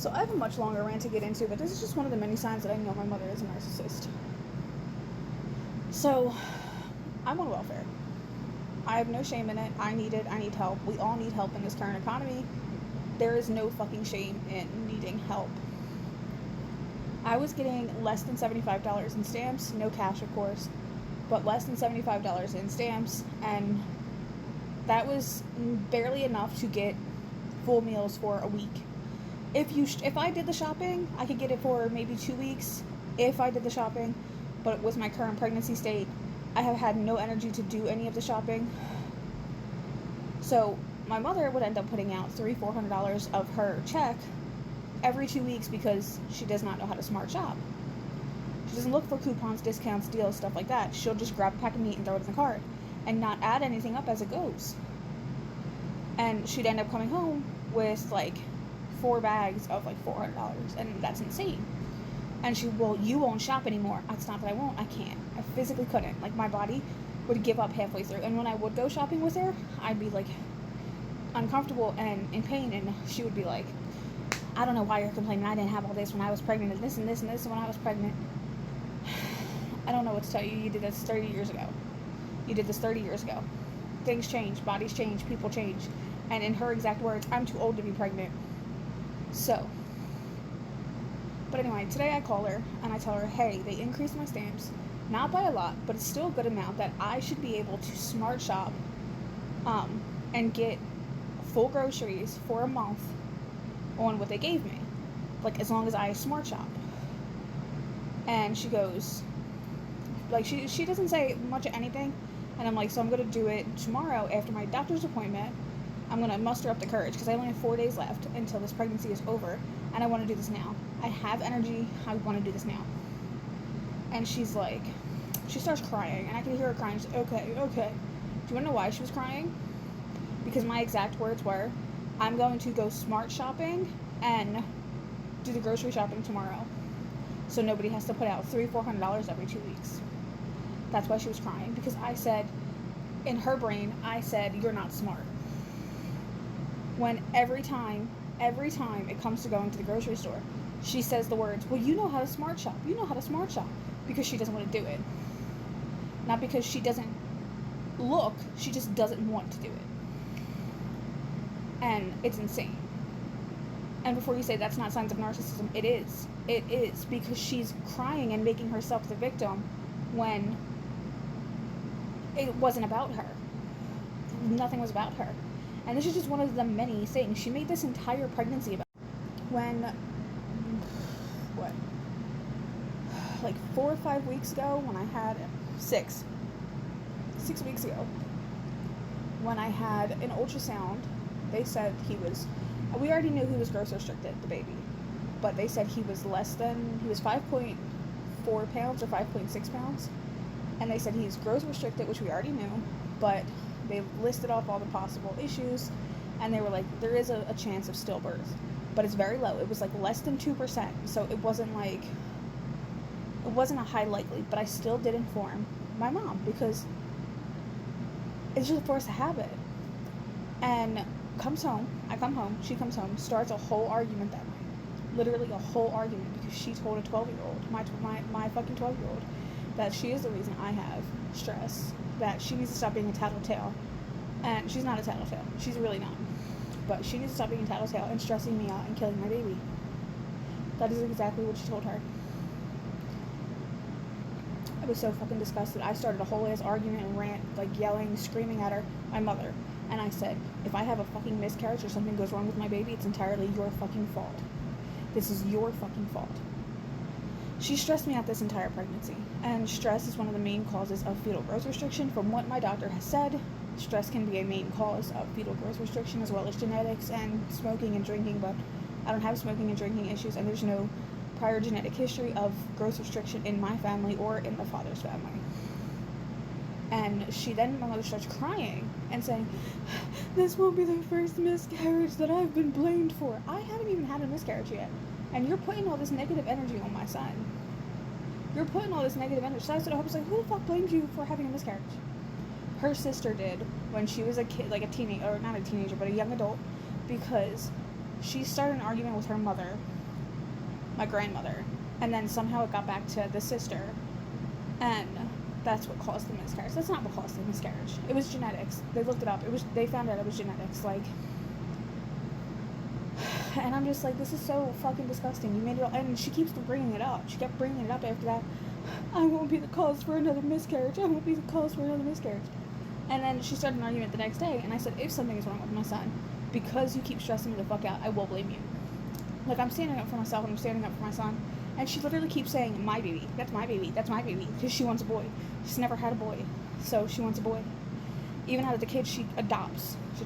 So I have a much longer rant to get into, but this is just one of the many signs that I know my mother is a narcissist. So, I'm on welfare. I have no shame in it. I need it. I need help. We all need help in this current economy. There is no fucking shame in needing help. I was getting less than $75 in stamps, no cash of course, but less than $75 in stamps, and that was barely enough to get full meals for a week. If I did the shopping, I could get it for maybe 2 weeks if I did the shopping, but with my current pregnancy state, I have had no energy to do any of the shopping. So my mother would end up putting out $300-400 of her check every 2 weeks because she does not know how to smart shop. She doesn't look for coupons, discounts, deals, stuff like that. She'll just grab a pack of meat and throw it in the cart and not add anything up as it goes. And she'd end up coming home with like 4 bags of like $400, and that's insane. And she, well, you won't shop anymore. It's not that I won't, I can't. I physically couldn't. Like, my body would give up halfway through. And when I would go shopping with her, I'd be like uncomfortable and in pain, and she would be like, I don't know why you're complaining. I didn't have all this when I was pregnant, and this and this and this when I was pregnant. I don't know what to tell you. You did this 30 years ago. You did this 30 years ago. Things change, bodies change, people change. And in her exact words, I'm too old to be pregnant. So, but anyway, today I call her and I tell her, hey, they increased my stamps, not by a lot, but it's still a good amount that I should be able to smart shop and get full groceries for a month on what they gave me, like as long as I smart shop. And she goes, like, she doesn't say much of anything, and I'm like, so I'm going to do it tomorrow after my doctor's appointment. I'm going to muster up the courage because I only have 4 days left until this pregnancy is over, and I want to do this now. I have energy. I want to do this now. And she's like, she starts crying, and I can hear her crying. She's like, okay. Do you want to know why she was crying? Because my exact words were, I'm going to go smart shopping and do the grocery shopping tomorrow, so nobody has to put out $300-400 every 2 weeks. That's why she was crying, because I said, in her brain, I said, you're not smart. When every time it comes to going to the grocery store, she says the words, well, you know how to smart shop, because she doesn't want to do it. Not because she doesn't look, she just doesn't want to do it. And it's insane. And before you say that's not signs of narcissism, it is. It is, because she's crying and making herself the victim when it wasn't about her. Nothing was about her. And this is just one of the many things. She made this entire pregnancy about like 4 or 5 weeks ago when I had 6 weeks ago when I had an ultrasound. They said we already knew he was growth restricted, the baby, but they said he was 5.4 pounds or 5.6 pounds, and they said he's growth restricted, which we already knew, but they listed off all the possible issues, and they were like, there is a chance of stillbirth, but it's very low. It was like less than 2%, so it wasn't a high likely, but I still did inform my mom because it's just a force of habit. And I come home, she comes home, starts a whole argument that night. Literally a whole argument, because she told a 12-year-old, my fucking 12-year-old, that she is the reason I have stress, that she needs to stop being a tattletale. And she's not a tattletale. She's really not. But she needs to stop being a tattletale and stressing me out and killing my baby. That is exactly what she told her. I was so fucking disgusted. I started a whole ass argument and rant, like yelling, screaming at her, my mother. And I said, if I have a fucking miscarriage or something goes wrong with my baby, it's entirely your fucking fault. This is your fucking fault. She stressed me out this entire pregnancy. And stress is one of the main causes of fetal growth restriction. From what my doctor has said, stress can be a main cause of fetal growth restriction, as well as genetics and smoking and drinking. But I don't have smoking and drinking issues, and there's no prior genetic history of growth restriction in my family or in the father's family. And my mother starts crying and saying, this won't be the first miscarriage that I've been blamed for. I haven't even had a miscarriage yet. And you're putting all this negative energy on my son. You're putting all this negative energy. So I was like, who the fuck blames you for having a miscarriage? Her sister did when she was a kid, like a teenager, or not a teenager, but a young adult, because She started an argument with her mother, my grandmother, and then somehow it got back to the sister, and that's what caused the miscarriage. That's not what caused the miscarriage. It was genetics. They looked it up. They found out it was genetics. Like, and I'm just like, this is so fucking disgusting. You made it all, and she keeps bringing it up. She kept bringing it up after that. I won't be the cause for another miscarriage. I won't be the cause for another miscarriage. And then she started an argument the next day, and I said, if something is wrong with my son, because you keep stressing me the fuck out, I will blame you. Like, I'm standing up for myself, and I'm standing up for my son, and she literally keeps saying, my baby, that's my baby, that's my baby, because she wants a boy. She's never had a boy, so she wants a boy. Even out of the kids, she adopts. She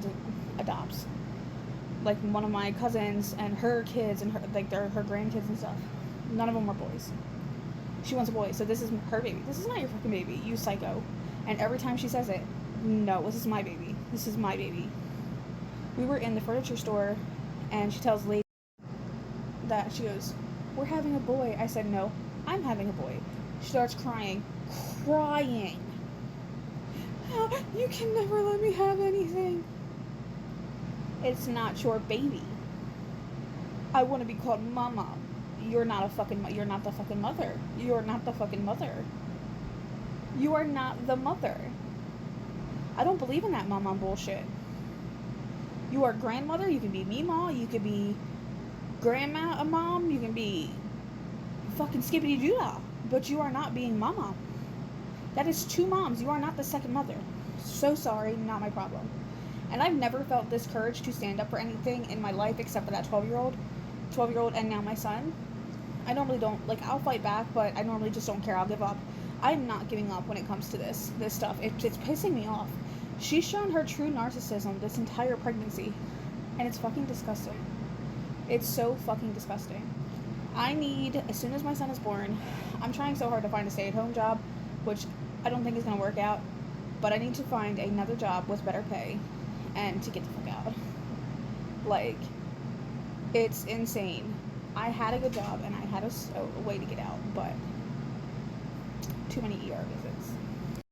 adopts. Like, one of my cousins and her kids, and they're her grandkids and stuff, none of them were boys. She wants a boy, so this is her baby. This is not your fucking baby, you psycho. And every time she says it, no, this is my baby. This is my baby. We were in the furniture store, and she tells the lady that, she goes, we're having a boy. I said, no, I'm having a boy. She starts crying. You can never let me have anything. It's not your baby. I want to be called mama. You're not the fucking mother. You're not the fucking mother. You are not the mother. I don't believe in that mama bullshit. You are grandmother. You can be Mima. You could be grandma, a mom. You can be fucking skippity doo-dah. But you are not being mama. That is two moms. You are not the second mother. So sorry, not my problem. And I've never felt this courage to stand up for anything in my life except for that 12-year-old, and now my son. I normally don't, like, I'll fight back, but I normally just don't care. I'll give up. I'm not giving up when it comes to this stuff. It's pissing me off. She's shown her true narcissism this entire pregnancy, and it's fucking disgusting. It's so fucking disgusting. I need, as soon as my son is born, I'm trying so hard to find a stay-at-home job, which I don't think is going to work out, but I need to find another job with better pay and to get the fuck out. Like, it's insane. I had a good job and I had a way to get out, but too many ER visits.